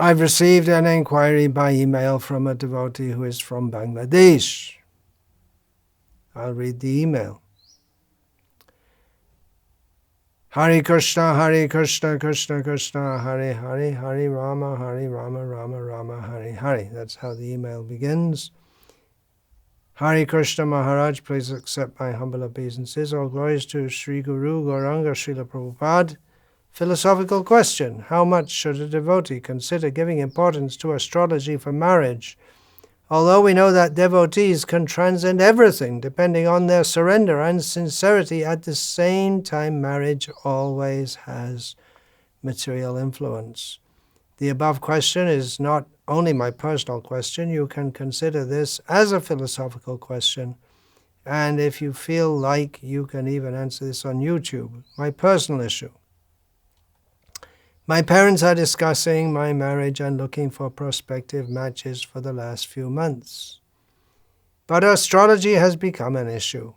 I've received an inquiry by email from a devotee who is from Bangladesh. I'll read the email. Hare Krishna, Krishna Krishna, Hare Hare, Hare Rama, Rama Rama, Hare Hare. That's how the email begins. Hare Krishna Maharaj, please accept my humble obeisances. All glories to Sri Guru Gauranga Srila Prabhupada. Philosophical question. How much should a devotee consider giving importance to astrology for marriage? Although we know that devotees can transcend everything depending on their surrender and sincerity, at the same time marriage always has material influence. The above question is not only my personal question. You can consider this as a philosophical question, and if you feel like, you can even answer this on YouTube. My personal issue. My parents are discussing my marriage and looking for prospective matches for the last few months. But astrology has become an issue.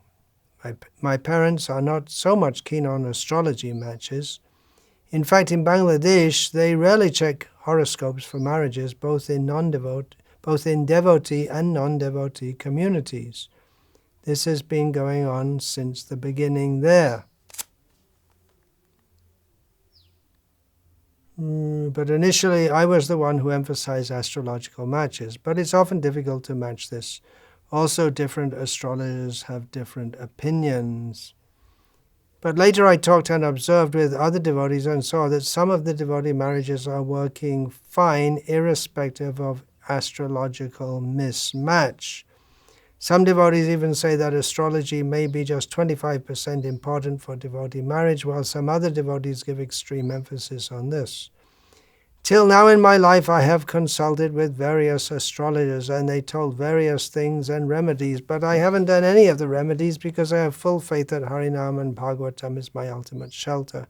My parents are not so much keen on astrology matches. In fact, in Bangladesh, they rarely check horoscopes for marriages, both in devotee and non-devotee communities. This has been going on since the beginning there. But initially, I was the one who emphasized astrological matches, but it's often difficult to match this. Also, different astrologers have different opinions. But later I talked and observed with other devotees and saw that some of the devotee marriages are working fine irrespective of astrological mismatch. Some devotees even say that astrology may be just 25% important for devotee marriage, while some other devotees give extreme emphasis on this. Till now in my life I have consulted with various astrologers and they told various things and remedies, but I haven't done any of the remedies because I have full faith that Harinam and Bhagavatam is my ultimate shelter.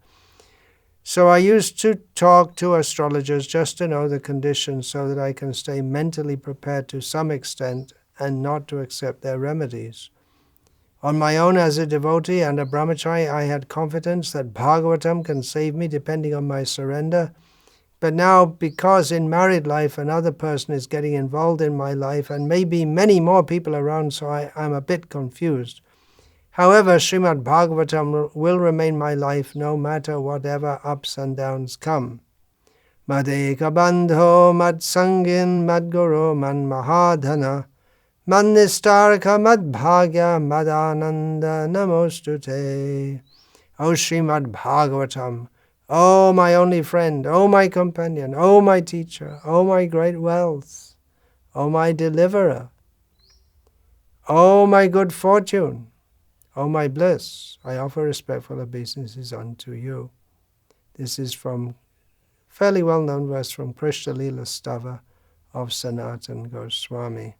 So I used to talk to astrologers just to know the conditions so that I can stay mentally prepared to some extent and not to accept their remedies. On my own as a devotee and a brahmachari, I had confidence that Bhagavatam can save me depending on my surrender. But now, because in married life another person is getting involved in my life and maybe many more people around, so I'm a bit confused. However, Srimad Bhagavatam will remain my life no matter whatever ups and downs come. Madeka bandho mad sangin mad guru man mahadhana mad nistarka mad bhagya mad ananda namostute. O Srimad Bhagavatam, O my only friend, O my companion, O my teacher, O my great wealth, O my deliverer, O my good fortune, O my bliss, I offer respectful obeisances unto you. This is from fairly well-known verse from Krishna Lila Stava of Sanatana Goswami.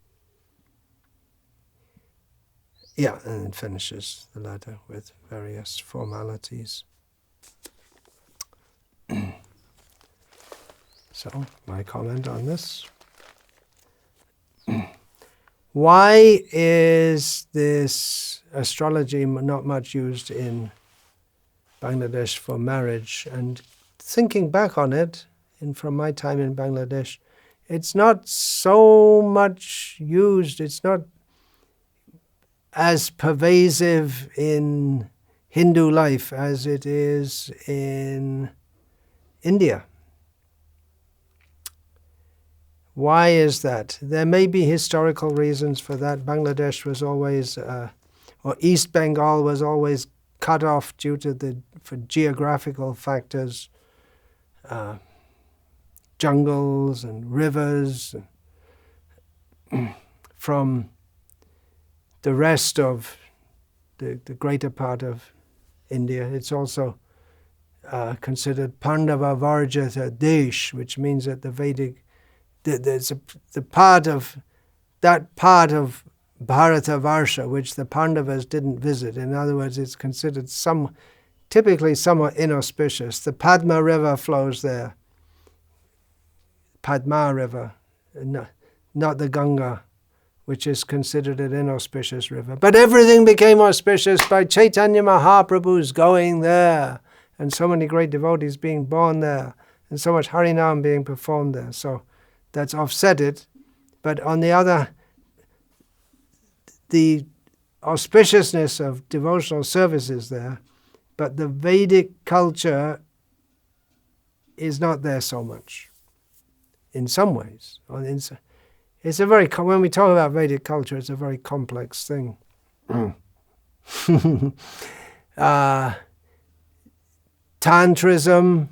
Yeah, and it finishes the letter with various formalities. So, my comment on this. Why is this astrology not much used in Bangladesh for marriage? And thinking back on it, and from my time in Bangladesh, it's not so much used, it's not as pervasive in Hindu life as it is in India. Why is that? There may be historical reasons for that. Bangladesh was always, or East Bengal was always cut off due to for geographical factors, jungles and rivers from the rest of the greater part of India. It's also considered Pandava Varjata Desh, which means that the Vedic, there's the part of Bharata Varsha which the Pandavas didn't visit. In other words, it's considered typically somewhat inauspicious. The Padma River flows there. Padma River, not the Ganga, which is considered an inauspicious river. But everything became auspicious by Chaitanya Mahaprabhu's going there, and so many great devotees being born there. and so much Harinam being performed there. So that's offset it. But on the other, the auspiciousness of devotional service is there, but the Vedic culture is not there so much, in some ways. It's a very, when we talk about Vedic culture, it's a very complex thing. Tantrism,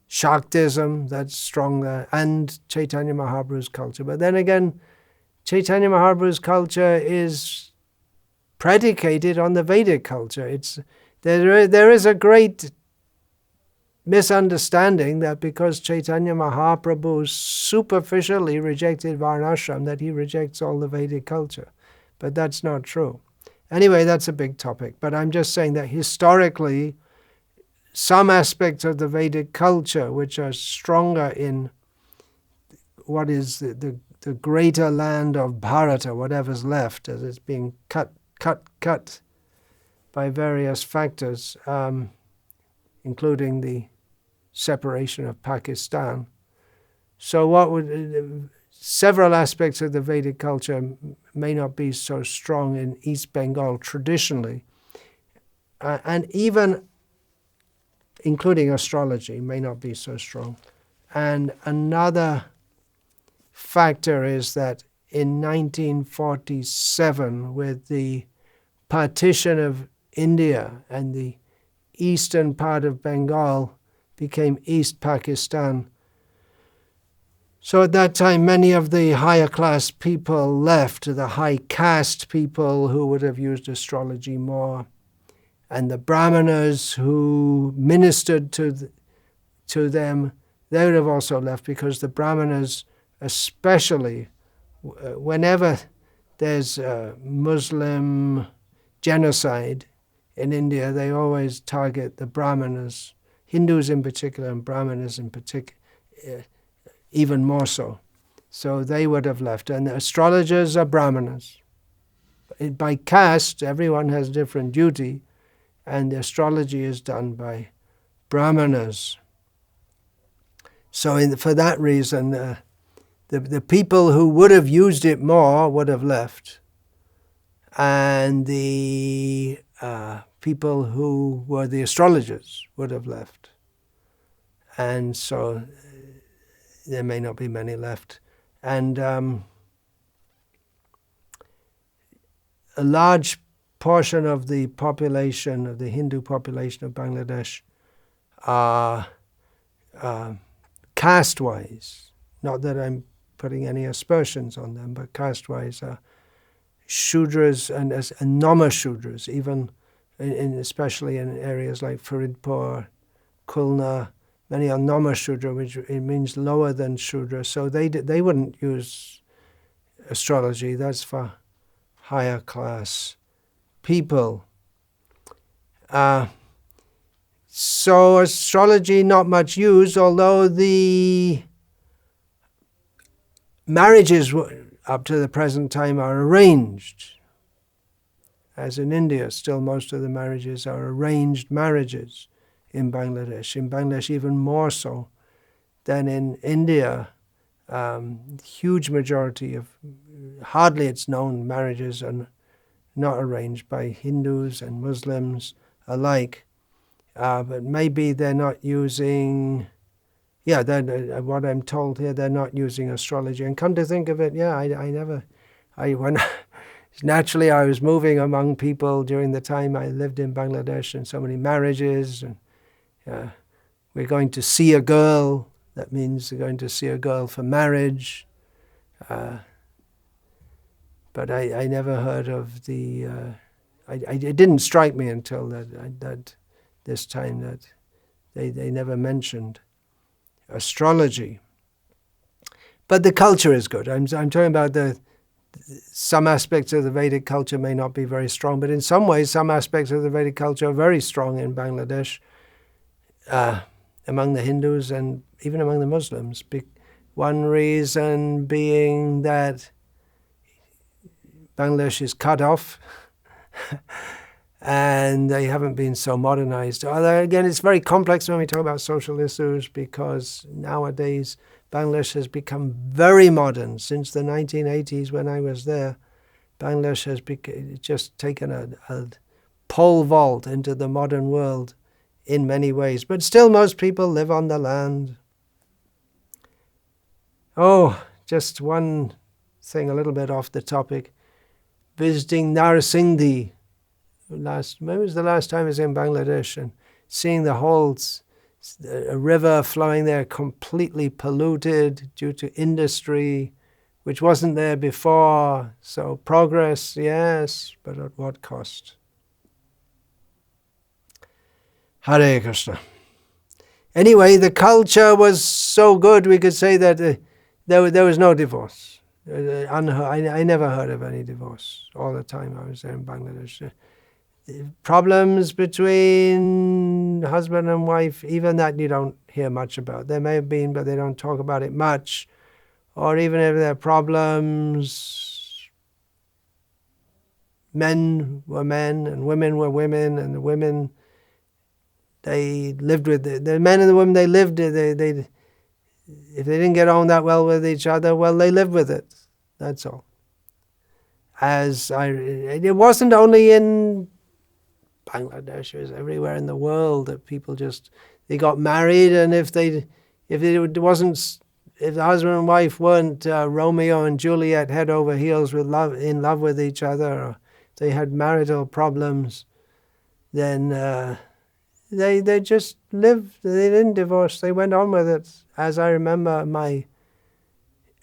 Shaktism, that's strong there, and Chaitanya Mahaprabhu's culture. But then again, Chaitanya Mahaprabhu's culture is predicated on the Vedic culture. There is a great misunderstanding that because Chaitanya Mahaprabhu superficially rejected Varnashram, that he rejects all the Vedic culture. But that's not true. Anyway, that's a big topic. But I'm just saying that historically, some aspects of the Vedic culture, which are stronger in what is the greater land of Bharata, whatever's left, as it's being cut by various factors, including the separation of Pakistan. So several aspects of the Vedic culture may not be so strong in East Bengal traditionally, and even including astrology may not be so strong. And another factor is that in 1947, with the partition of India and the eastern part of Bengal became East Pakistan. So at that time, many of the higher class people left, the high caste people who would have used astrology more, and the Brahmanas who ministered to them, they would have also left, because the Brahmanas, especially whenever there's a Muslim genocide in India, they always target the Brahmanas, Hindus in particular, and Brahmanas in particular, even more so. So they would have left. And the astrologers are Brahmanas. By caste, everyone has different duty, and the astrology is done by Brahmanas. So for that reason, the people who would have used it more would have left, and the people who were the astrologers would have left. And so there may not be many left. And a large portion of the population, of the Hindu population of Bangladesh, are caste-wise, not that I'm putting any aspersions on them, but caste-wise are Shudras and Nama-Shudras, even especially in areas like Faridpur, Khulna. Many are Nama-Shudra, which it means lower than Shudra. So they wouldn't use astrology. That's for higher class people. So astrology not much used, although the marriages up to the present time are arranged. As in India, still most of the marriages are arranged marriages in Bangladesh. In Bangladesh even more so than in India. Huge majority of, hardly it's known, marriages are not arranged by Hindus and Muslims alike. But maybe they're not using, what I'm told here, they're not using astrology. And come to think of it, naturally I was moving among people during the time I lived in Bangladesh, and so many marriages, and we're going to see a girl, that means we're going to see a girl for marriage. But I never heard of the, it didn't strike me until this time that they never mentioned astrology. But the culture is good. I'm talking about some aspects of the Vedic culture may not be very strong, but in some ways some aspects of the Vedic culture are very strong in Bangladesh, among the Hindus and even among the Muslims. One reason being that Bangladesh is cut off and they haven't been so modernized. Although, again, it's very complex when we talk about social issues, because nowadays Bangladesh has become very modern. Since the 1980s, when I was there, Bangladesh has just taken a pole vault into the modern world in many ways. But still, most people live on the land. Oh, just one thing a little bit off the topic. Visiting Narsingdi. When was the last time I was in Bangladesh, and seeing the whole a river flowing there completely polluted due to industry, which wasn't there before. So progress, yes, but at what cost? Hare Krishna. Anyway, the culture was so good, we could say that there was no divorce. I never heard of any divorce all the time I was there in Bangladesh. Problems between husband and wife, even that you don't hear much about. There may have been, but they don't talk about it much. Or even if there are problems, men were men and women were women, and the women, they lived with the men and the women, they lived, if they didn't get on that well with each other, well, they lived with it. That's all. It wasn't only in Bangladesh, it was everywhere in the world that people they got married, and if the husband and wife weren't Romeo and Juliet head over heels in love with each other, or they had marital problems, then they just lived. They didn't divorce. They went on with it. As I remember, my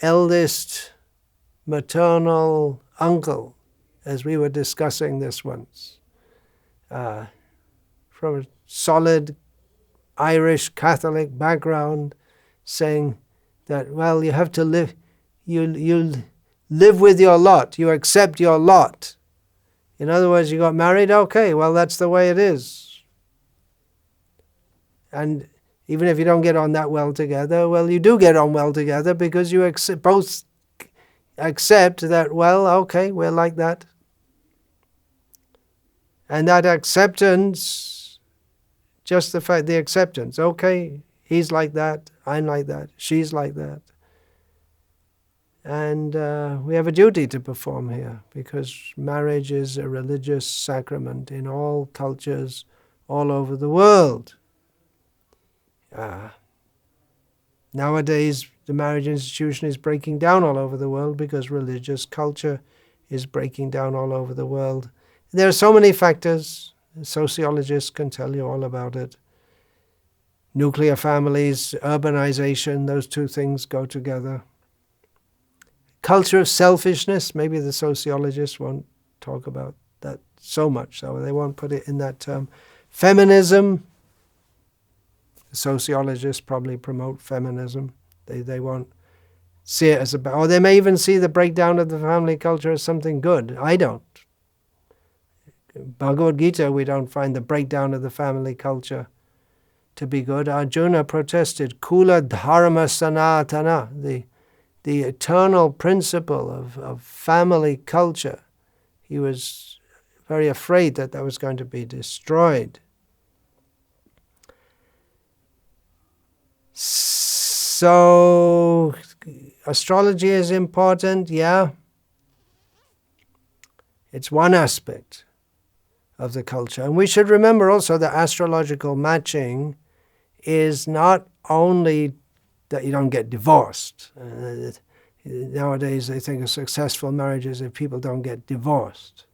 eldest maternal uncle, as we were discussing this once, from a solid Irish Catholic background, saying that, well, you have to live, you live with your lot, you accept your lot. In other words, you got married, okay, well, that's the way it is. And even if you don't get on that well together, well, you do get on well together because you both accept that, well, okay, we're like that. And that acceptance, just the acceptance, okay, he's like that, I'm like that, she's like that. And we have a duty to perform here, because marriage is a religious sacrament in all cultures all over the world. Nowadays, the marriage institution is breaking down all over the world because religious culture is breaking down all over the world. There are so many factors. Sociologists can tell you all about it. Nuclear families, urbanization, those two things go together. Culture of selfishness, maybe the sociologists won't talk about that so much, so they won't put it in that term. Feminism, the sociologists probably promote feminism. They won't see it as or they may even see the breakdown of the family culture as something good. I don't. Bhagavad Gita, we don't find the breakdown of the family culture to be good. Arjuna protested, Kula Dharma Sanatana, the eternal principle of family culture. He was very afraid that was going to be destroyed. So, astrology is important, yeah. It's one aspect of the culture. And we should remember also that astrological matching is not only that you don't get divorced. Nowadays they think of successful marriages if people don't get divorced.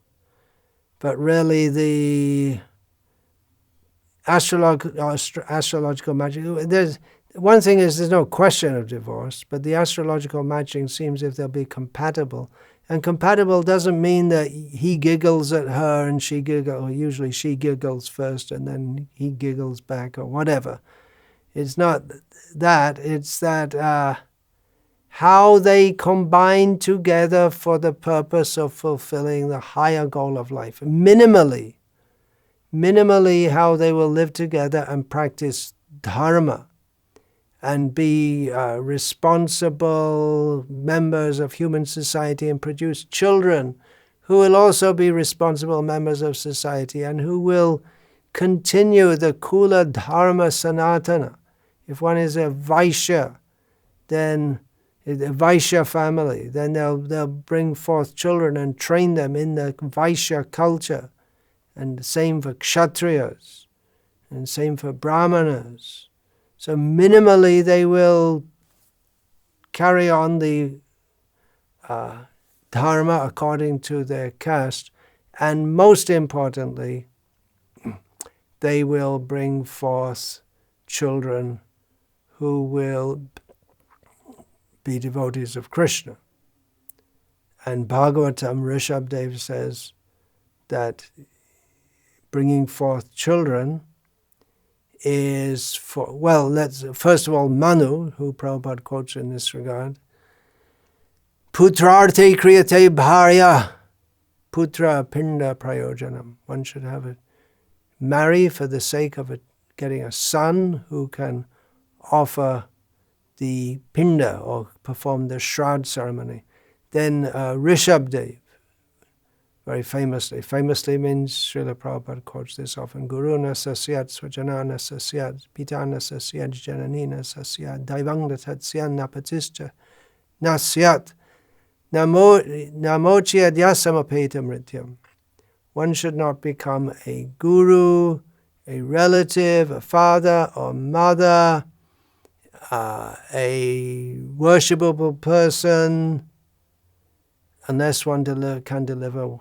But really the astrological matching, one thing is there's no question of divorce, but the astrological matching seems if they'll be compatible. And compatible doesn't mean that he giggles at her and she giggles, or usually she giggles first and then he giggles back or whatever. It's not that, it's that how they combine together for the purpose of fulfilling the higher goal of life. Minimally how they will live together and practice dharma and be responsible members of human society and produce children who will also be responsible members of society and who will continue the Kula Dharma Sanatana. If one is a Vaishya, then a Vaishya family, then they'll bring forth children and train them in the Vaishya culture. And the same for Kshatriyas, and same for Brahmanas. So minimally they will carry on the dharma according to their caste, and most importantly, they will bring forth children who will be devotees of Krishna. And Bhagavatam, Rishabdev says that bringing forth children is for, well, let's first of all, Manu, who Prabhupada quotes in this regard, Putrarte kriyate bharya, putra pinda prayojanam. One should have it. Marry for the sake of getting a son who can offer the pinda or perform the shroud ceremony. Then Rishabdev, very famously means, Srila Prabhupada quotes this often, Guruna sasyat swajanana sasyat pitana sasyat jananina sasyat daivangda tatsyan napatischa nasyat namochi adyasamapeta mrityam. One should not become a guru, a relative, a father or mother, a worshipable person, unless one can deliver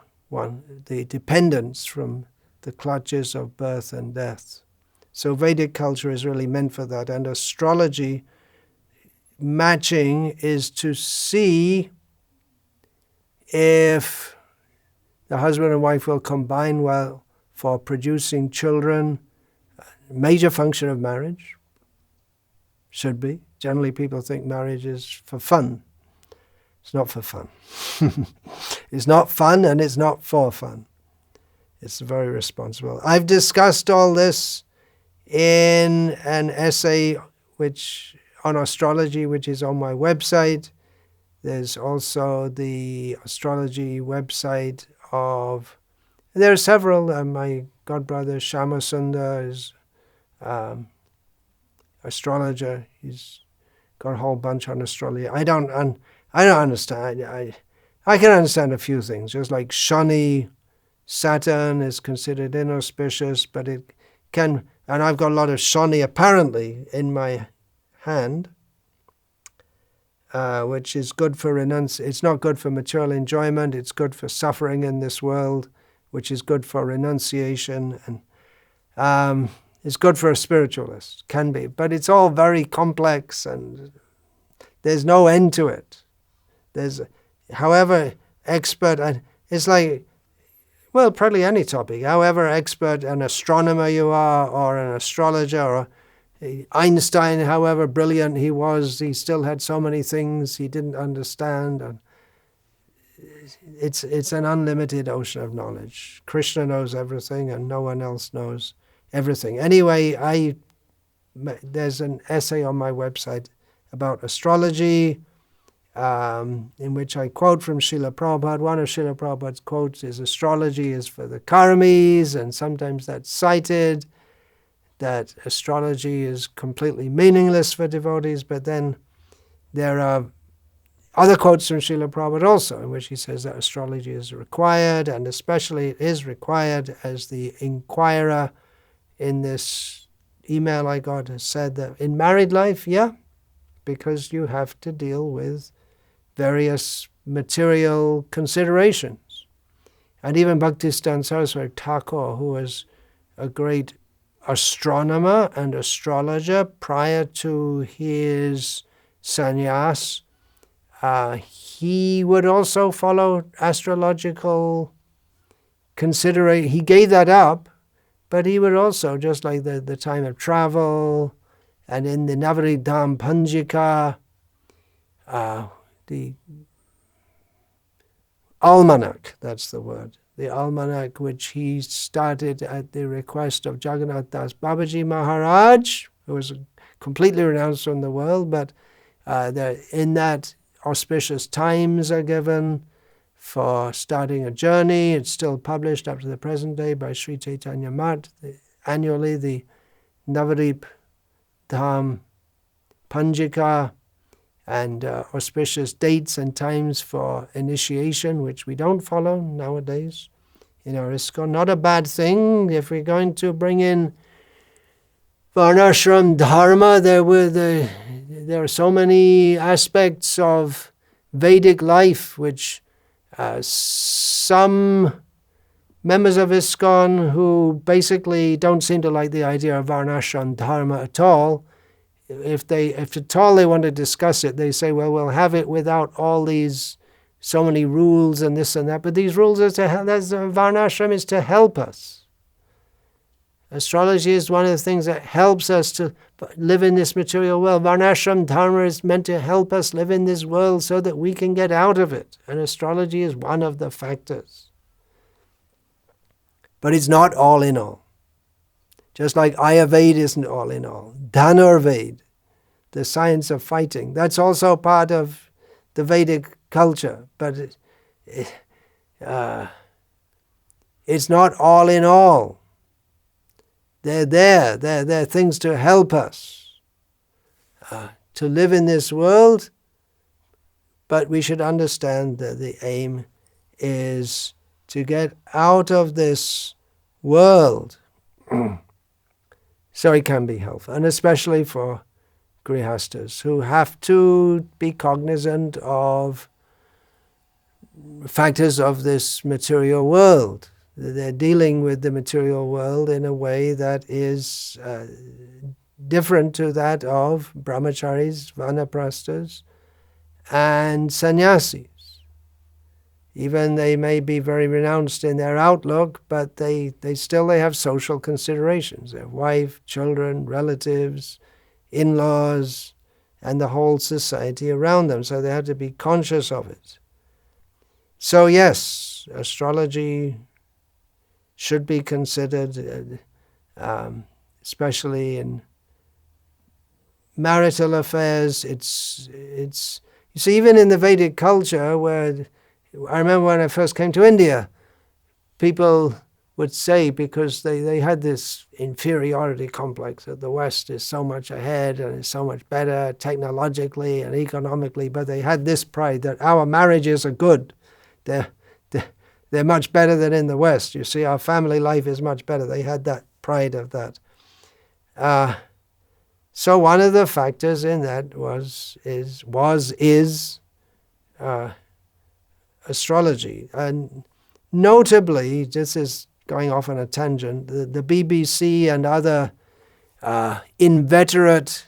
the dependence from the clutches of birth and death. So Vedic culture is really meant for that. And astrology matching is to see if the husband and wife will combine well for producing children. Major function of marriage should be. Generally people think marriage is for fun. It's not for fun. It's not fun and it's not for fun. It's very responsible. I've discussed all this in an essay on astrology, which is on my website. There's also the astrology website of, there are several, my godbrother Shama Sundar is astrologer. He's got a whole bunch on astrology. I don't understand. I can understand a few things, just like Shani, Saturn is considered inauspicious, but it can, and I've got a lot of Shani apparently in my hand, which is good for it's not good for material enjoyment, it's good for suffering in this world, which is good for renunciation, and it's good for a spiritualist, can be, but it's all very complex and there's no end to it. There's, however expert, and it's like, well, probably any topic, however expert an astronomer you are, or an astrologer, or Einstein, however brilliant he was, he still had so many things he didn't understand, and it's an unlimited ocean of knowledge. Krishna knows everything, and no one else knows everything. Anyway, there's an essay on my website about astrology, in which I quote from Srila Prabhupada. One of Srila Prabhupada's quotes is, astrology is for the karmis, and sometimes that's cited, that astrology is completely meaningless for devotees, but then there are other quotes from Srila Prabhupada also, in which he says that astrology is required, and especially it is required, as the inquirer in this email I got has said, that in married life, yeah, because you have to deal with various material considerations. And even Bhaktistan Saraswati Thakur, who was a great astronomer and astrologer prior to his sannyas, he would also follow astrological consideration. He gave that up, but he would also, just like the time of travel, and in the Navaridham Panjika, the almanac, that's the word, the almanac which he started at the request of Jagannath Das Babaji Maharaj, who was completely renounced from the world, but in that auspicious times are given for starting a journey. It's still published up to the present day by Sri Chaitanya Math. Annually, the Navadip Dham Panjika and auspicious dates and times for initiation, which we don't follow nowadays in our ISKCON. Not a bad thing. If we're going to bring in Varnashram Dharma, there are so many aspects of Vedic life which some members of ISKCON who basically don't seem to like the idea of Varnashram Dharma at all, if at all they want to discuss it, they say, well, we'll have it without all these, so many rules and this and that. But these rules are Varnashram is to help us. Astrology is one of the things that helps us to live in this material world. Varnashram Dharma is meant to help us live in this world so that we can get out of it. And astrology is one of the factors. But it's not all in all. Just like Ayurveda isn't all in all. Dhanurveda, the science of fighting, that's also part of the Vedic culture. But it's not all in all. They're there. They're things to help us to live in this world. But we should understand that the aim is to get out of this world. So it can be helpful, and especially for grihastas who have to be cognizant of factors of this material world. They're dealing with the material world in a way that is different to that of brahmacharis, vanaprasthas, and sannyasis. Even they may be very renounced in their outlook, but they have social considerations. Their wife, children, relatives, in-laws, and the whole society around them. So they have to be conscious of it. So yes, astrology should be considered, especially in marital affairs. It's you see, even in the Vedic culture, where I remember when I first came to India, people would say, because they had this inferiority complex that the West is so much ahead and is so much better technologically and economically, but they had this pride that our marriages are good. They're much better than in the West. You see, our family life is much better. They had that pride of that. So one of the factors in that is astrology. And notably, this is going off on a tangent, the BBC and other inveterate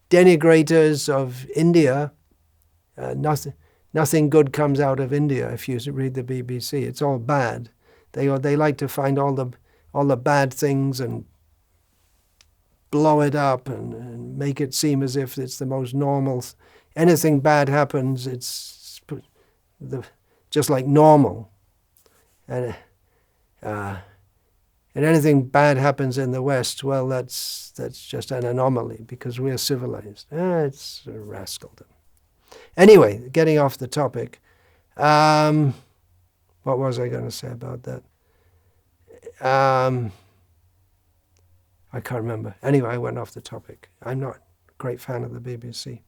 denigrators of India, nothing good comes out of India if you read the BBC. It's all bad. They like to find all the bad things and blow it up and make it seem as if it's the most normal. Anything bad happens, it's just like normal. And anything bad happens in the West, well, that's just an anomaly because we're civilized. It's a rascaldom. Anyway, getting off the topic. What was I going to say about that? I can't remember. Anyway, I went off the topic. I'm not a great fan of the BBC.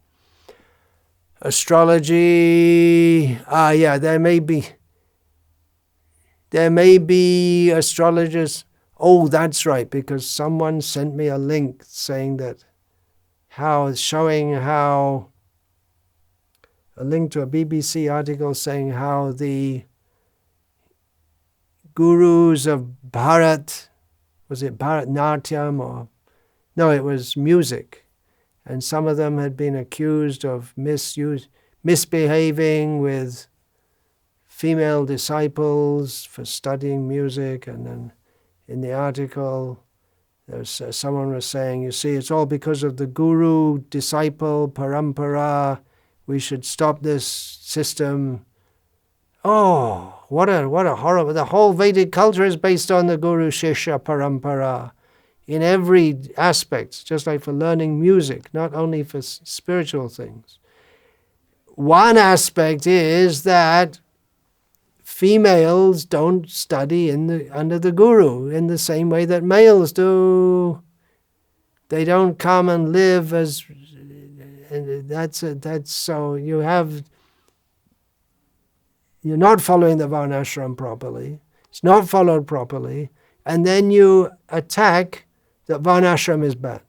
Astrology. Yeah, there may be astrologers. Oh, that's right, because someone sent me a link saying that showing how a link to a BBC article saying how the gurus of Bharat, was it Bharatnatyam or no, it was music, and some of them had been accused of misbehaving with female disciples for studying music. And then in the article, someone was saying, you see, it's all because of the guru-disciple parampara. We should stop this system. Oh, what a horrible! The whole Vedic culture is based on the guru-shishya parampara in every aspect, just like for learning music, not only for spiritual things. One aspect is that females don't study under the guru in the same way that males do. They don't come and live as, and that's so you're not following the varnashram properly. It's not followed properly, and then you attack that varnashram is bad.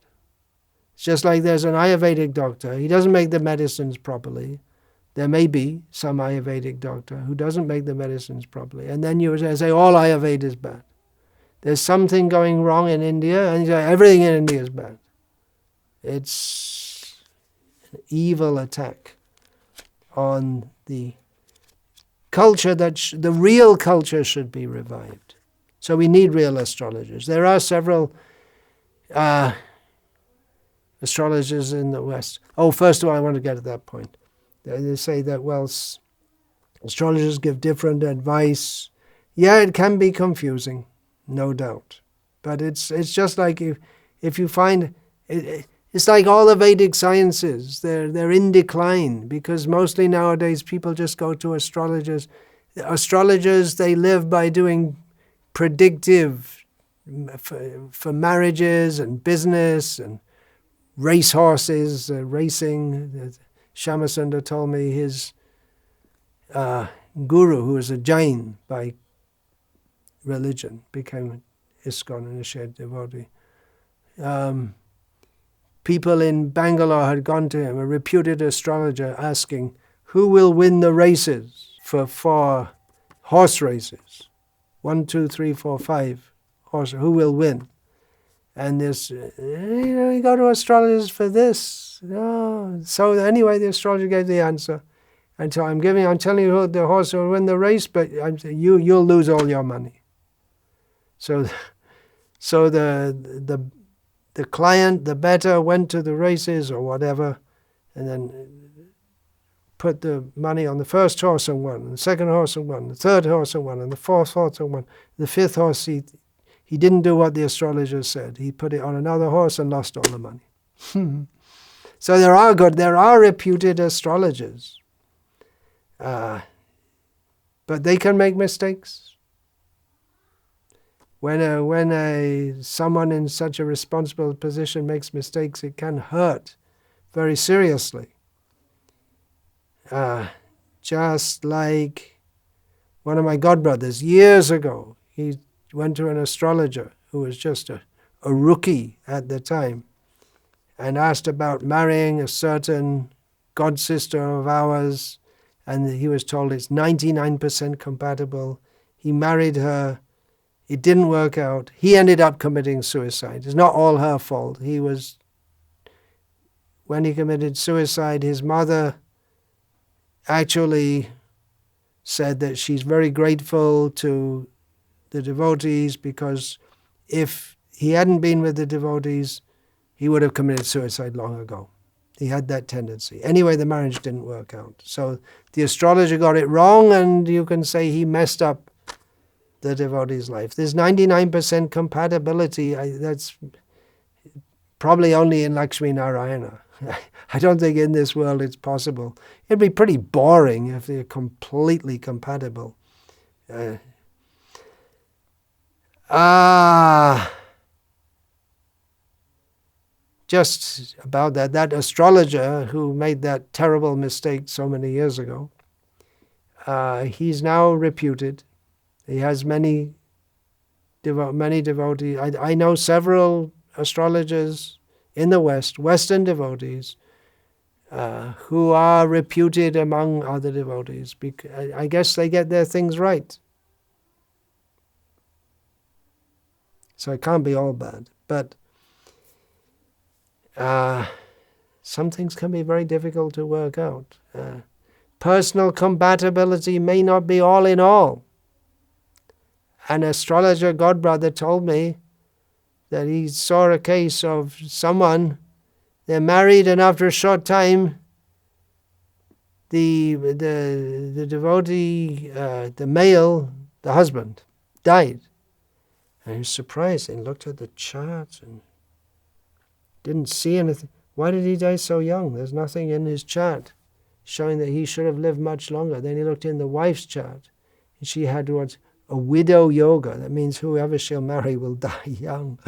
It's just like there's an Ayurvedic doctor. He doesn't make the medicines properly. There may be some Ayurvedic doctor who doesn't make the medicines properly. And then you say all Ayurveda is bad. There's something going wrong in India, and you say everything in India is bad. It's an evil attack on the culture that the real culture should be revived. So we need real astrologers. There are several astrologers in the West. Oh, first of all, I want to get to that point. They say that, well, astrologers give different advice. Yeah, it can be confusing, no doubt. But it's just like if you find it's like all the Vedic sciences. They're in decline because mostly nowadays people just go to astrologers. Astrologers, they live by doing predictive for marriages and business and racehorses, racing. Shamasundar told me his guru, who was a Jain by religion, became ISKCON initiated devotee. People in Bangalore had gone to him, a reputed astrologer, asking, who will win the races for horse races? 1, 2, 3, 4, 5 horse. Who will win? And this, you go to astrologers for this. No. So anyway, the astrologer gave the answer. And so I'm telling you the horse will win the race, but you'll lose all your money. So the client, the bettor, went to the races or whatever, and then put the money on the first horse and won, and the second horse and won, the third horse and won, and the fourth horse and won. The fifth horse, he didn't do what the astrologer said. He put it on another horse and lost all the money. So there are reputed astrologers. But they can make mistakes. When someone in such a responsible position makes mistakes, it can hurt very seriously. Just like one of my godbrothers years ago, he went to an astrologer who was just a rookie at the time and asked about marrying a certain god sister of ours, and he was told it's 99% compatible. He married her. It didn't work out. He ended up committing suicide. It's not all her fault. When he committed suicide, his mother actually said that she's very grateful to the devotees because if he hadn't been with the devotees, he would have committed suicide long ago. He had that tendency. Anyway, the marriage didn't work out. So the astrologer got it wrong, and you can say he messed up the devotee's life. There's 99% compatibility. That's probably only in Lakshmi Narayana. I don't think in this world it's possible. It'd be pretty boring if they're completely compatible. Just about that astrologer who made that terrible mistake so many years ago, he's now reputed. He has many devotees. I know several astrologers in the West, Western devotees, who are reputed among other devotees. I guess they get their things right. So it can't be all bad. But some things can be very difficult to work out. Personal compatibility may not be all in all. An astrologer godbrother told me that he saw a case of someone, they're married, and after a short time, the devotee, the male, the husband, died. And he was surprised and looked at the chart and didn't see anything. Why did he die so young? There's nothing in his chart showing that he should have lived much longer. Then he looked in the wife's chart. She had what? A widow yoga. That means whoever she'll marry will die young.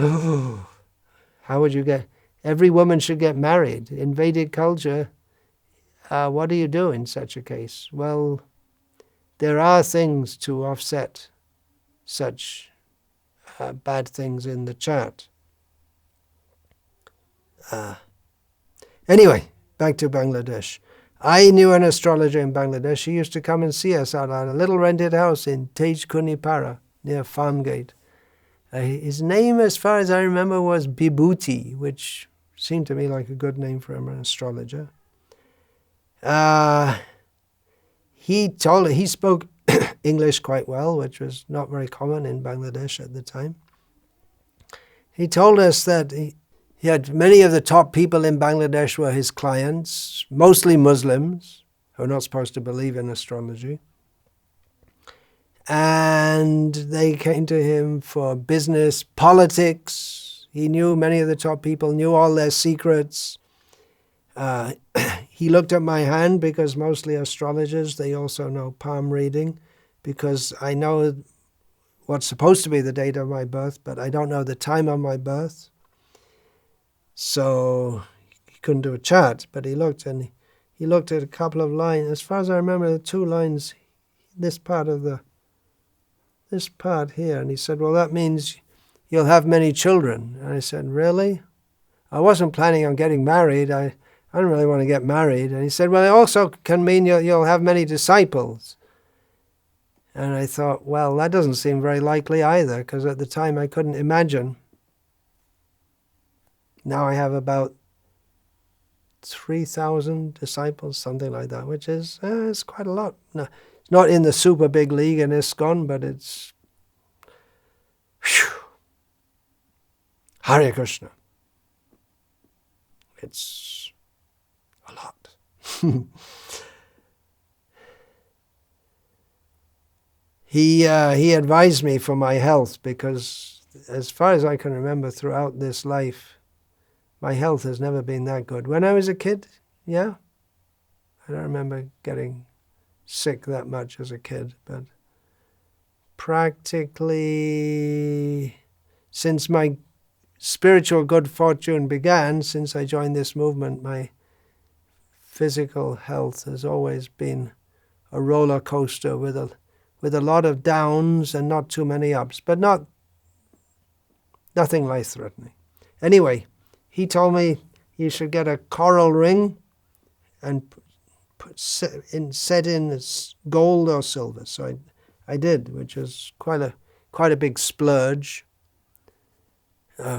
How would you get... Every woman should get married. In Vedic culture, what do you do in such a case? Well, there are things to offset such bad things in the chart. Anyway, back to Bangladesh. I knew an astrologer in Bangladesh. He used to come and see us out at a little rented house in Tej Kunipara, near Farmgate. His name, as far as I remember, was Bibhuti, which seemed to me like a good name for an astrologer. He spoke English quite well, which was not very common in Bangladesh at the time. He told us that he had many of the top people in Bangladesh were his clients, mostly Muslims, who are not supposed to believe in astrology. And they came to him for business, politics. He knew many of the top people, knew all their secrets. He looked at my hand because mostly astrologers, they also know palm reading, because I know what's supposed to be the date of my birth, but I don't know the time of my birth. So he couldn't do a chart, but he looked, and he looked at a couple of lines. As far as I remember, the 2 lines, this part here, and he said, well, that means you'll have many children. And I said, really? I wasn't planning on getting married. I don't really want to get married. And he said, well, it also can mean you'll have many disciples. And I thought, well, that doesn't seem very likely either, because at the time I couldn't imagine. Now I have about 3,000 disciples, something like that, which is it's quite a lot. No, it's not in the super big league in ISKCON, but it's... Whew, Hare Krishna. It's a lot. He advised me for my health, because as far as I can remember throughout this life, my health has never been that good. When I was a kid, yeah, I don't remember getting sick that much as a kid, but practically since my spiritual good fortune began, since I joined this movement, my physical health has always been a roller coaster with a lot of downs and not too many ups, but nothing life-threatening. Anyway, he told me you should get a coral ring and set in gold or silver. So I did, which was quite a big splurge.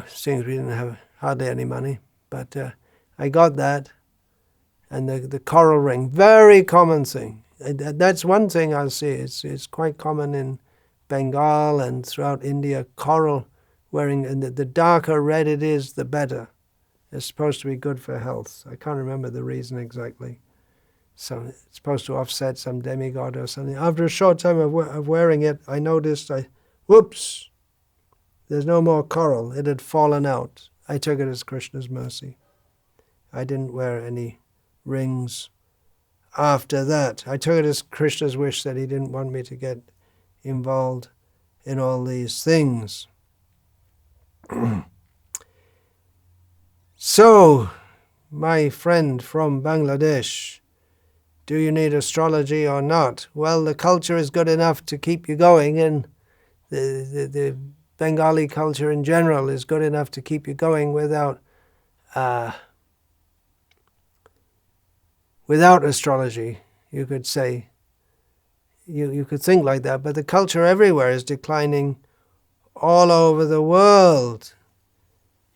Seems we didn't have hardly any money, but I got that, and the coral ring, very common thing. That's one thing I'll see. It's quite common in Bengal and throughout India. Coral wearing, and the darker red it is, the better. It's supposed to be good for health. I can't remember the reason exactly. So it's supposed to offset some demigod or something. After a short time of wearing it, I noticed, whoops, there's no more coral. It had fallen out. I took it as Krishna's mercy. I didn't wear any rings after that. I took it as Krishna's wish that he didn't want me to get involved in all these things. So, my friend from Bangladesh, do you need astrology or not? Well, the culture is good enough to keep you going, and the Bengali culture in general is good enough to keep you going without astrology, you could say. You could think like that, but the culture everywhere is declining all over the world,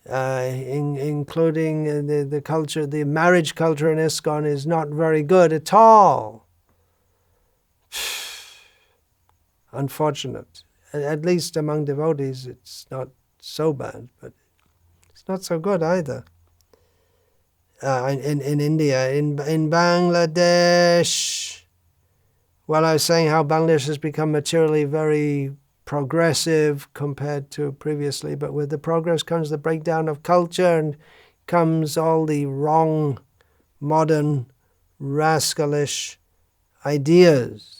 including the culture. The marriage culture in ISKCON is not very good at all. Unfortunate. At least among devotees, it's not so bad, but it's not so good either. In India, in Bangladesh, well, I was saying how Bangladesh has become materially very progressive compared to previously, but with the progress comes the breakdown of culture, and comes all the wrong, modern, rascalish ideas.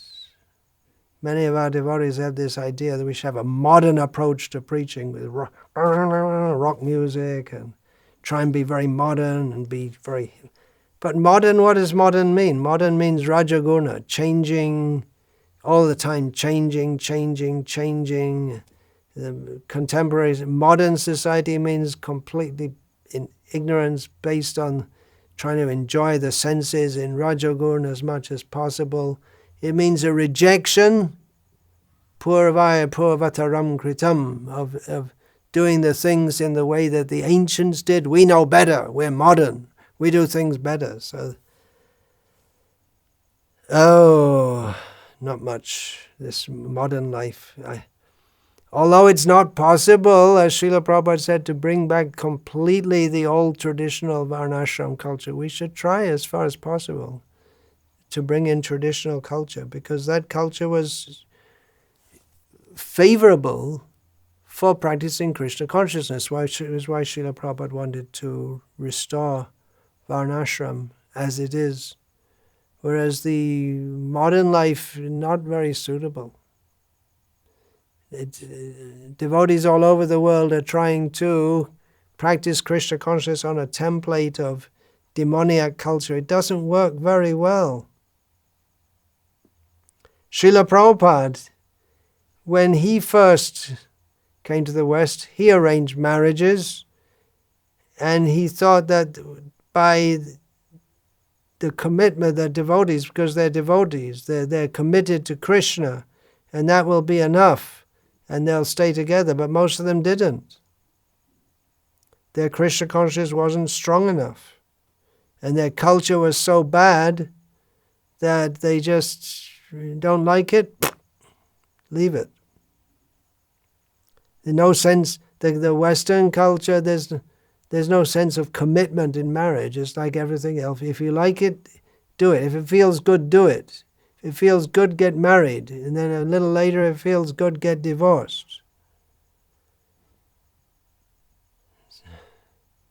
Many of our devotees have this idea that we should have a modern approach to preaching with rock music and try and be very modern and be very... But modern, what does modern mean? Modern means Rajaguna, changing, all the time changing. The contemporary modern society means completely in ignorance based on trying to enjoy the senses in Rajaguna as much as possible. It means a rejection, purvaya purvataram kritam, of doing the things in the way that the ancients did. We know better, we're modern, we do things better. So, not much, this modern life. Although it's not possible, as Srila Prabhupada said, to bring back completely the old traditional Varnashram culture, we should try as far as possible to bring in traditional culture, because that culture was favorable for practicing Krishna consciousness, which is why Srila Prabhupada wanted to restore Varnashram as it is, whereas the modern life not very suitable. Devotees all over the world are trying to practice Krishna consciousness on a template of demoniac culture. It doesn't work very well. Srila Prabhupada, when he first came to the West, he arranged marriages, and he thought that by the commitment that devotees, because they're devotees, they're committed to Krishna, and that will be enough, and they'll stay together. But most of them didn't. Their Krishna consciousness wasn't strong enough, and their culture was so bad that they just don't like it, leave it. There's no sense, the Western culture, there's no sense of commitment in marriage. It's like everything else. If you like it, do it. If it feels good, do it. If it feels good, get married. And then a little later, if it feels good, get divorced.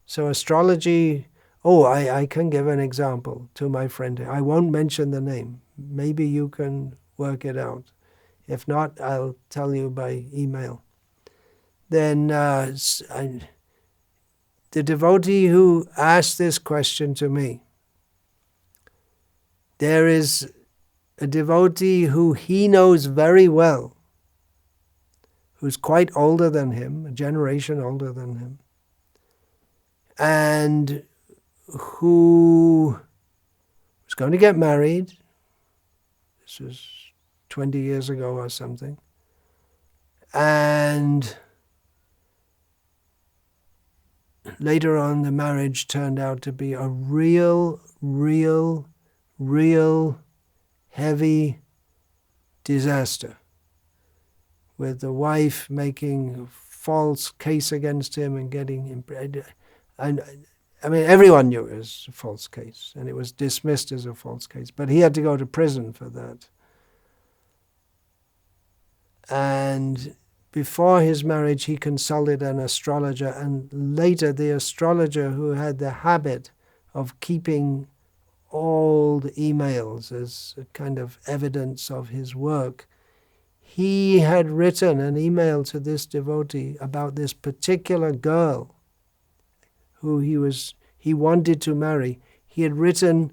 So astrology, I can give an example to my friend. I won't mention the name. Maybe you can work it out. If not, I'll tell you by email. Then the devotee who asked this question to me, there is a devotee who he knows very well, who's quite older than him, a generation older than him, and who was going to get married. This was 20 years ago or something. And later on, the marriage turned out to be a real heavy disaster, with the wife making a false case against him and getting him. And I mean, everyone knew it was a false case, and it was dismissed as a false case. But he had to go to prison for that. And before his marriage, he consulted an astrologer, and later the astrologer, who had the habit of keeping old emails as a kind of evidence of his work, he had written an email to this devotee about this particular girl who he wanted to marry. He had written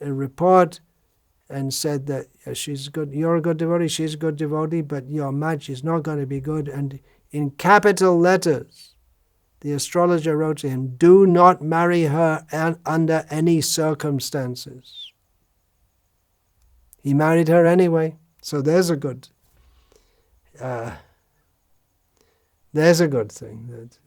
a report and said that she's good, you're a good devotee, she's a good devotee, but your match is not going to be good. And in capital letters, the astrologer wrote to him, do not marry her under any circumstances. He married her anyway, so there's a good thing. That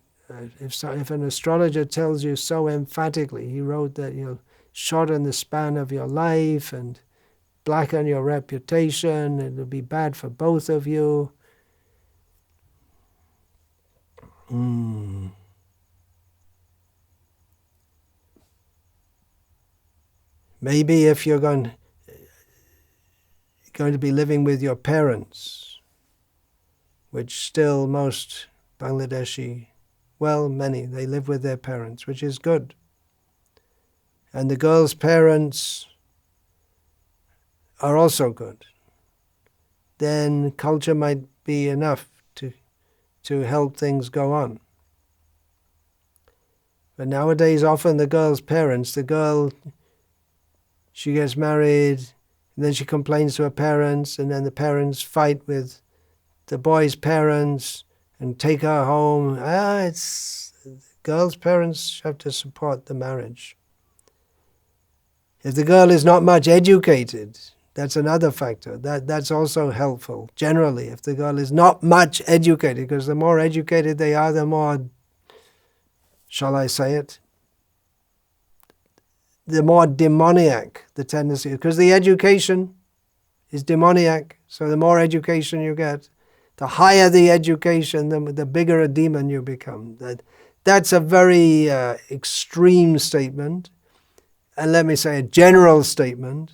if an astrologer tells you so emphatically, he wrote that you'll shorten the span of your life and blacken your reputation, it'll be bad for both of you. Maybe if you're going to be living with your parents, which still most Bangladeshi, well, many, they live with their parents, which is good. And the girl's parents are also good. then culture might be enough to help things go on. But nowadays, often the girl's parents, the girl, she gets married, and then she complains to her parents, and then the parents fight with the boy's parents and take her home. Girl's parents have to support the marriage. If the girl is not much educated, that's another factor. That's also helpful, generally, if the girl is not much educated, because the more educated they are, the more, shall I say it, the more demoniac the tendency is. Because the education is demoniac, so the more education you get, the higher the education, the bigger a demon you become. That's a very extreme statement, and let me say a general statement,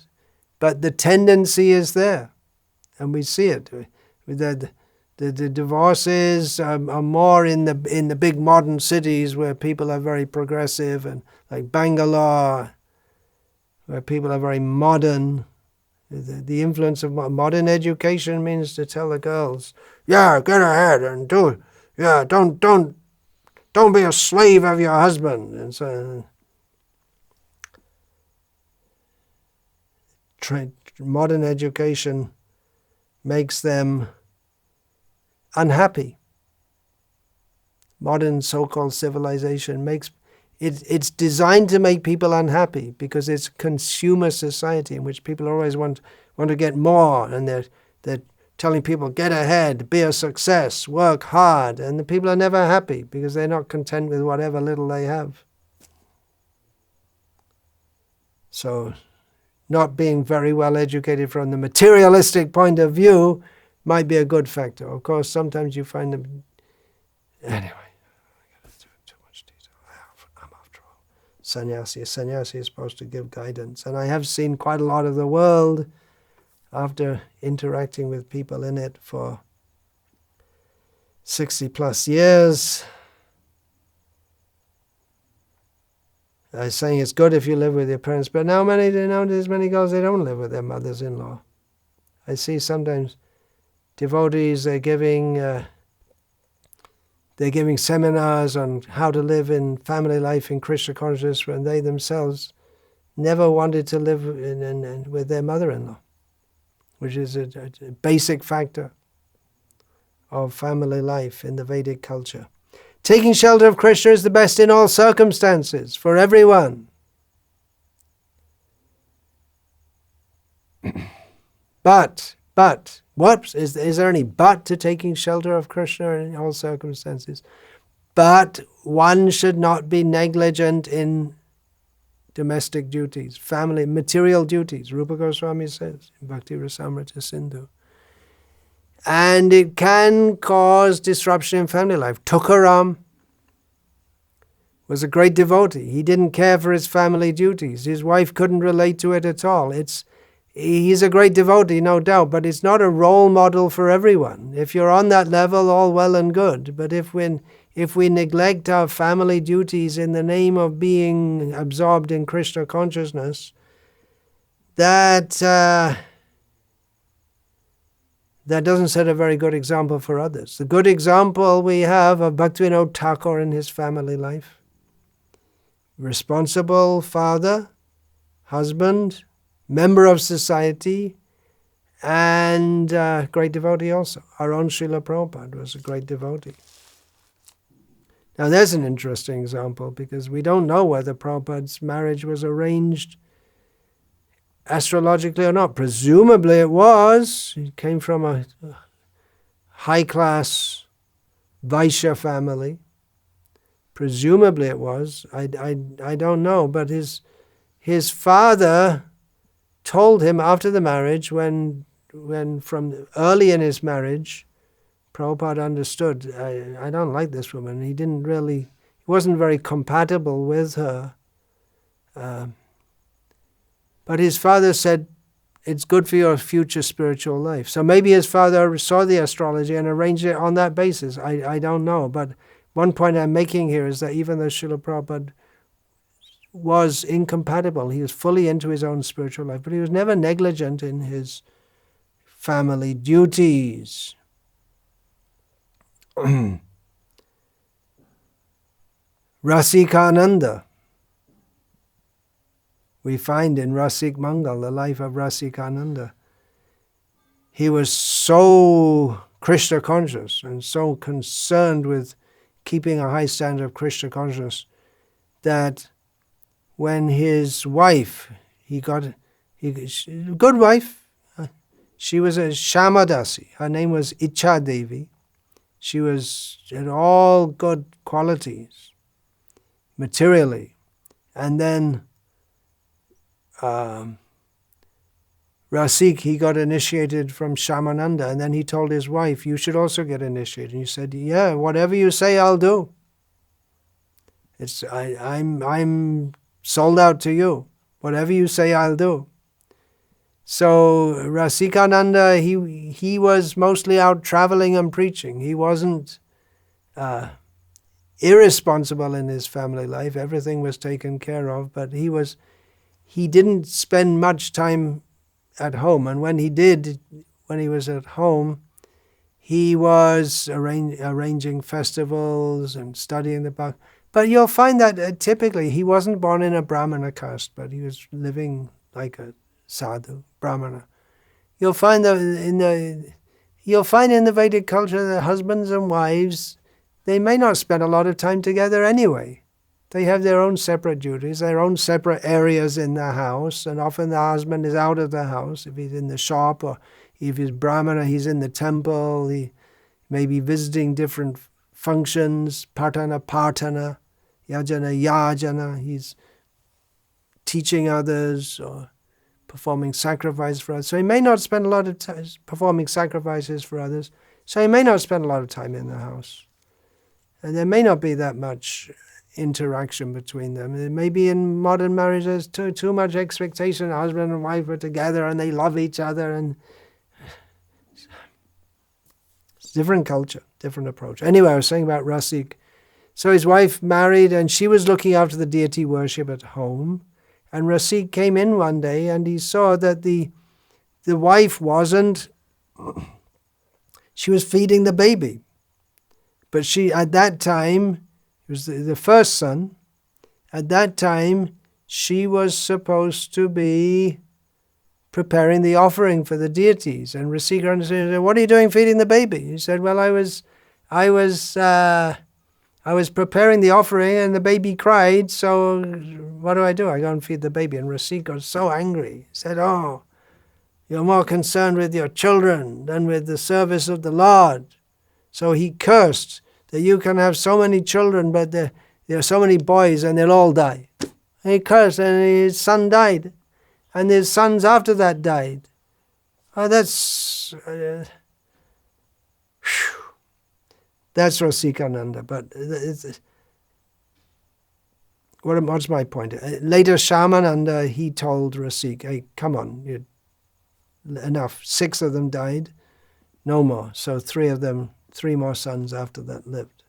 but the tendency is there, and we see it. The divorces are more in the big modern cities where people are very progressive, and like Bangalore, where people are very modern. The influence of modern education means to tell the girls, yeah, get ahead and do it. Yeah, don't be a slave of your husband. And so modern education makes them unhappy. Modern so-called civilization makes it's designed to make people unhappy, because it's a consumer society in which people always want to get more, and they're telling people, get ahead, be a success, work hard, and the people are never happy because they're not content with whatever little they have. So not being very well educated from the materialistic point of view might be a good factor. Of course, sometimes you find them... Anyway, too much detail. I'm after all sannyasi. Sannyasi is supposed to give guidance. And I have seen quite a lot of the world after interacting with people in it for 60 plus years. I was saying it's good if you live with your parents, but nowadays many girls, they don't live with their mothers-in-law. I see sometimes devotees, they're giving seminars on how to live in family life in Krishna consciousness, when they themselves never wanted to live with their mother-in-law, which is a basic factor of family life in the Vedic culture. Taking shelter of Krishna is the best in all circumstances, for everyone. But, what? Is there any but to taking shelter of Krishna in all circumstances? But one should not be negligent in domestic duties, family, material duties. Rupa Goswami says in Bhakti Rasamrita Sindhu. And it can cause disruption in family life. Tukaram was a great devotee. He didn't care for his family duties. His wife couldn't relate to it at all. He's a great devotee, no doubt, but it's not a role model for everyone. If you're on that level, all well and good. But if we neglect our family duties in the name of being absorbed in Krishna consciousness, that doesn't set a very good example for others. The good example we have of Bhaktivinoda Thakur in his family life. Responsible father, husband, member of society, and great devotee also. Our own Srila Prabhupada was a great devotee. Now there's an interesting example, because we don't know whether Prabhupada's marriage was arranged astrologically or not. Presumably it was. He came from a high-class Vaishya family. Presumably it was. I don't know, but his father told him after the marriage, when from early in his marriage, Prabhupada understood, I don't like this woman. He wasn't very compatible with her. But his father said, it's good for your future spiritual life. So maybe his father saw the astrology and arranged it on that basis. I don't know. But one point I'm making here is that even though Srila Prabhupada was incompatible, he was fully into his own spiritual life, but he was never negligent in his family duties. Rasikananda. We find in Rasik Mangal, the life of Rasikananda, he was so Krishna conscious and so concerned with keeping a high standard of Krishna consciousness that when his wife, good wife, she was a Shamadasi. Her name was Icha Devi. She had all good qualities materially. And then Rasik, he got initiated from Shamananda, and then he told his wife, you should also get initiated. And he said, yeah, whatever you say, I'll do. I'm sold out to you. Whatever you say, I'll do. So Rasikananda, he was mostly out traveling and preaching. He wasn't irresponsible in his family life. Everything was taken care of, but he didn't spend much time at home. And when he was at home, he was arranging festivals and studying the Bhakti. But you'll find that typically he wasn't born in a Brahmana caste, but he was living like a sadhu, Brahmana. You'll find in the Vedic culture that husbands and wives, they may not spend a lot of time together anyway. They have their own separate duties, their own separate areas in the house, and often the husband is out of the house. If he's in the shop, or if he's Brahmana, he's in the temple, he may be visiting different functions, partana, yajana, he's teaching others or performing sacrifice for others. So he may not spend a lot of time performing sacrifices for others, so he may not spend a lot of time in the house. And there may not be that much interaction between them. Maybe in modern marriages, too much expectation. Husband and wife are together and they love each other, and it's different culture, different approach. Anyway, I was saying about Rasik. So his wife married, and she was looking after the deity worship at home. And Rasik came in one day, and he saw that the wife wasn't. She was feeding the baby, but she at that time. It was the first son. At that time, she was supposed to be preparing the offering for the deities. And Rasika said, "What are you doing feeding the baby?" He said, "Well, I was preparing the offering, and the baby cried. So what do? I go and feed the baby." And Rasika was so angry. He said, "Oh, you're more concerned with your children than with the service of the Lord." So he cursed that you can have so many children, but there are so many boys and they'll all die. And he cursed, and his son died. And his sons after that died. Oh, that's Rasikananda. But what's my point? Later, Shamananda, he told Rasik, "Hey, come on, enough. 6 of them died, no more." So 3 more sons after that lived.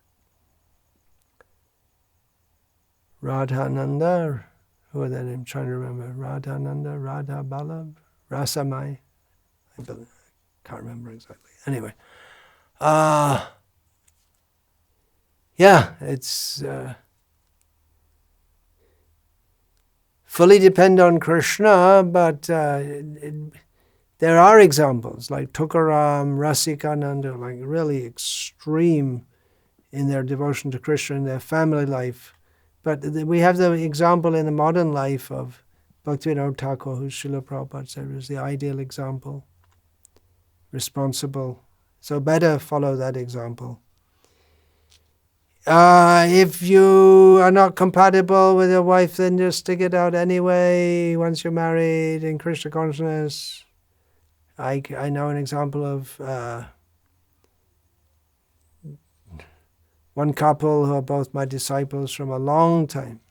Radhananda, who are they? I'm trying to remember. Radhananda, Radha Ballabh, Rasamai. I can't remember exactly. Anyway. It's fully depend on Krishna, but there are examples like Tukaram, Rasikananda, like really extreme in their devotion to Krishna in their family life. But we have the example in the modern life of Bhaktivinoda Thakur, who Srila Prabhupada said was the ideal example, responsible. So better follow that example. If you are not compatible with your wife, then just stick it out anyway. Once you're married in Krishna consciousness, I know an example of one couple who are both my disciples from a long time.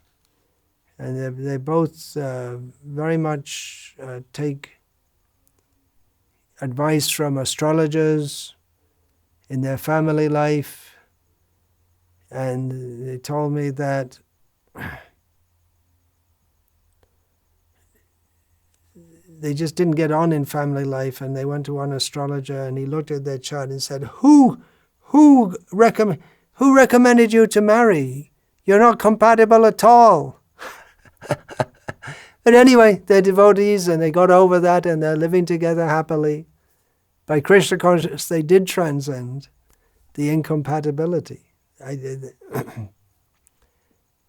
And they both very much take advice from astrologers in their family life. And they told me that they just didn't get on in family life, and they went to one astrologer, and he looked at their chart and said, Who recommended you to marry? You're not compatible at all. But anyway, they're devotees, and they got over that, and they're living together happily. By Krishna consciousness, they did transcend the incompatibility.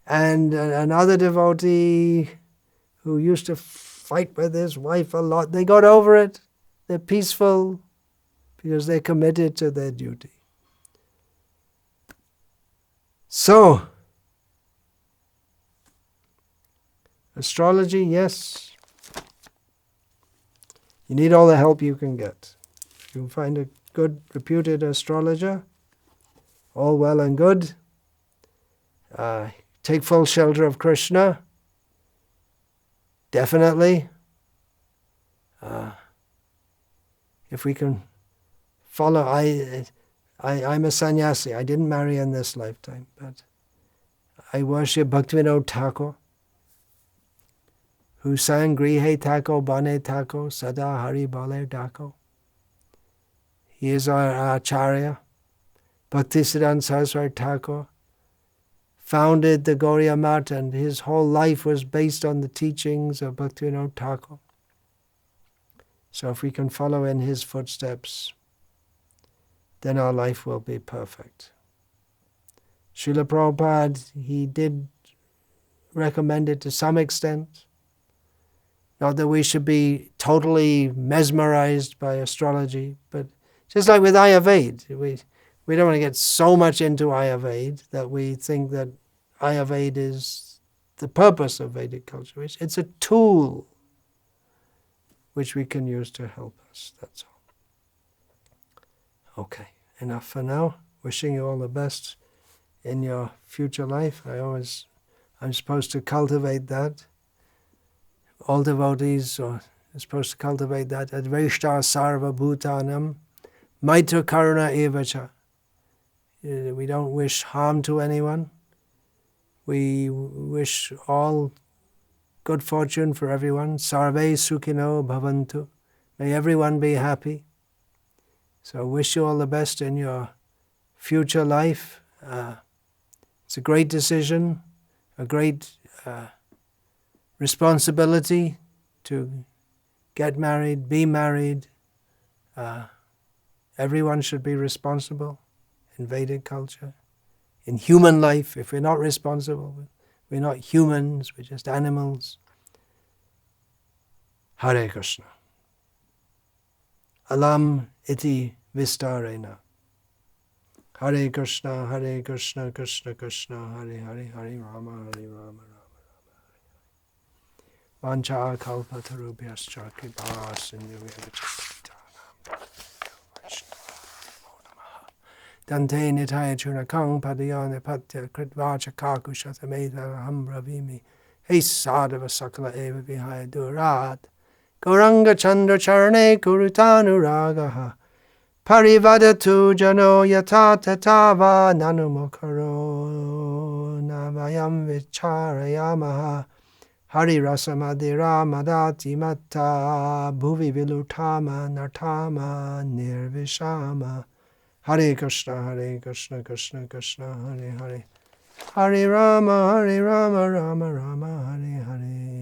And another devotee who used to fight with his wife a lot, they got over it. They're peaceful because they're committed to their duty. So, astrology, yes. You need all the help you can get. If you find a good, reputed astrologer, all well and good. Take full shelter of Krishna. Definitely. If we can follow, I'm a sannyasi. I didn't marry in this lifetime, but I worship Bhaktivinoda Thakur, who sang Grihe Thakur, Bane Thakur, Sada Hari Bale Thakur. He is our Acharya. Bhaktisiddhanta Saraswati Thakur founded the Gauriya Math, and his whole life was based on the teachings of Bhaktivinoda Thakur. So if we can follow in his footsteps, then our life will be perfect. Srila Prabhupada, he did recommend it to some extent. Not that we should be totally mesmerized by astrology, but just like with Ayurveda, we don't want to get so much into Ayurveda that we think that Ayurveda is the purpose of Vedic culture. It's a tool which we can use to help us, that's all. Okay, enough for now. Wishing you all the best in your future life. I'm supposed to cultivate that. All devotees are supposed to cultivate that. Adveshta sarva bhutanam maitra karuna evacha. We don't wish harm to anyone. We wish all good fortune for everyone. Sarve sukhino bhavantu. May everyone be happy. So I wish you all the best in your future life. It's a great decision, a great responsibility to get married, be married. Everyone should be responsible in Vedic culture. In human life, if we're not responsible, we're not humans, we're just animals. Hare Krishna. Alam iti vistarena. Hare Krishna, Krishna Krishna, Hare Hare, Hare Rama, Hare Rama, Rama Rama. Vancha kalpatarubhyascha kripa sindhuvya. Dante nitaya chunakang padayana patya kritvacha kakushatameda hambravimi. Hey sadhava sakala eva vihaya durat. Gauranga chandra charane kurutanu ragaha. Parivadatu jano yata tatava nanumukaro navayam vicharayamaha. Hari rasamadira madati matta bhuvi vilutama nartama nirvishama. Hare Krishna, Krishna Krishna, Hare Hare. Hare Rama, Rama Rama, Hare Hare.